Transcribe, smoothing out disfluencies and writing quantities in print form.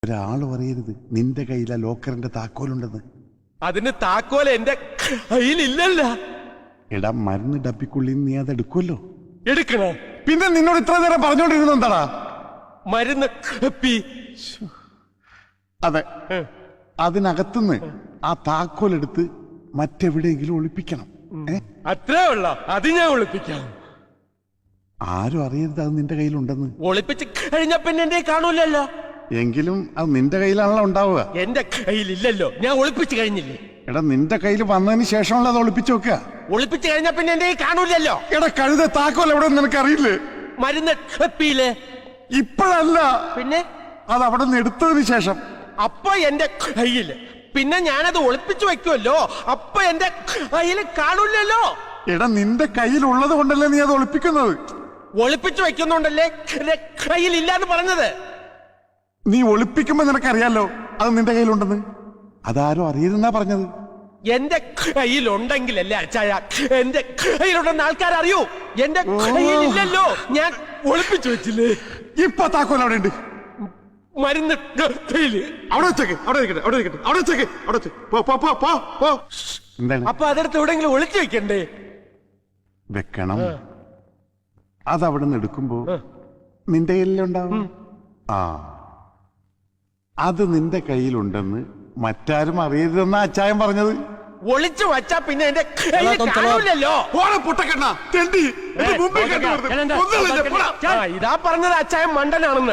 ഒരാള് പറയരുത് നിന്റെ കയ്യിലെ ലോക്കറിന്റെ താക്കോലുണ്ടെന്ന്. അതിന് താക്കോൽ എന്റെ കയ്യിലില്ലല്ല. എടാ മരുന്ന് ഡബിക്കുള്ളിൽ നീ അത് എടുക്കുമല്ലോ. എടുക്കണേ. പിന്നെ നിന്നോട് ഇത്ര നേരം പറഞ്ഞോണ്ടിരുന്ന എന്താടാ? മരുന്ന് കപ്പി. അതെ, അതിനകത്തുനിന്ന് ആ താക്കോലെടുത്ത് മറ്റെവിടെയെങ്കിലും ഒളിപ്പിക്കണം. അത്രേ ഉള്ള അത് ഞാൻ ഒളിപ്പിക്കാം. ആരും അറിയരുത് അത് നിന്റെ കയ്യിലുണ്ടെന്ന്. ഒളിപ്പിച്ച് കഴിഞ്ഞ പിന്നെ എന്റെ കാണൂലല്ലോ. എങ്കിലും അത് നിന്റെ കയ്യിലാണല്ലോ ഉണ്ടാവുക. എന്റെ കയ്യിലില്ലല്ലോ, ഞാൻ ഒളിപ്പിച്ചു കഴിഞ്ഞില്ലേ. എടാ നിന്റെ കയ്യിൽ വന്നതിന് ശേഷമാണല്ലോ അത് ഒളിപ്പിച്ചു വെക്കുക. ഒളിപ്പിച്ചു കഴിഞ്ഞ പിന്നെ എന്റെ കാണൂലല്ലോ. എടാ കഴുത താക്കോൽ എവിടെ നിനക്ക് അറിയില്ലേ? മരുന്ന് കപ്പിയില്ലേ? ഇപ്പോഴല്ല, പിന്നെ അത് അവിടെ നിന്ന് എടുത്തതിന് ശേഷം. അപ്പൊ എന്റെ കയ്യില്, പിന്നെ ഞാനത് ഒളിപ്പിച്ചു വെക്കുമല്ലോ, അപ്പൊ എന്റെ കയ്യില് കാണൂലല്ലോ. എടാ നിന്റെ കയ്യിലുള്ളത് കൊണ്ടല്ലേ നീ അത് ഒളിപ്പിക്കുന്നത്. ഒളിപ്പിച്ചു വെക്കുന്നുണ്ടല്ലേ കയ്യിലില്ലാന്ന് പറഞ്ഞത്. നീ ഒളിപ്പിക്കുമ്പോ നിനക്കറിയാലോ അത് നിന്റെ കയ്യിലുണ്ടെന്ന്. അതാരും അറിയരുതെന്നാ പറഞ്ഞത്. എന്റെ കയ്യിലുണ്ടെങ്കിലല്ലേ അച്ചായ എന്റെ കയ്യിലുണ്ടെന്ന് ആൾക്കാർ അറിയൂ. എന്റെ കയ്യിലില്ലല്ലോ, ഞാൻ ഒളിപ്പിച്ചു വെച്ചില്ലേ. ഇപ്പൊ താക്കോൽ അവിടെ ഉണ്ട്. മരുന്ന് കയ്യില് അവിടെ വെച്ചേക്ക്, അവിടെ ഇരിക്കട്ടെ, അവിടെ ഇരിക്കട്ടെ, അവിടെ വെച്ചേക്ക്, അവിടെ വെച്ച്. പോ. എന്താണ്? അപ്പൊ അതെടുത്ത് എവിടെയെങ്കിലും ഒളിച്ചു വെക്കണ്ടേ? വെക്കണം. അതവിടെ നിന്ന് എടുക്കുമ്പോ നിന്റെ കയ്യിലുണ്ടാവും. ആ, അത് നിന്റെ കയ്യിലുണ്ടെന്ന് മറ്റാരും അറിയരുതെന്നാ അച്ചായൻ പറഞ്ഞത്. ഒളിച്ചു വച്ചാ പിന്നെ എന്റെ കയ്യിൽ കാണൂലല്ലോ. പൊട്ടക്കെണ്ണ തെണ്ടി ഇതാ പറഞ്ഞത് അച്ചായൻ മണ്ടനാണെന്ന്.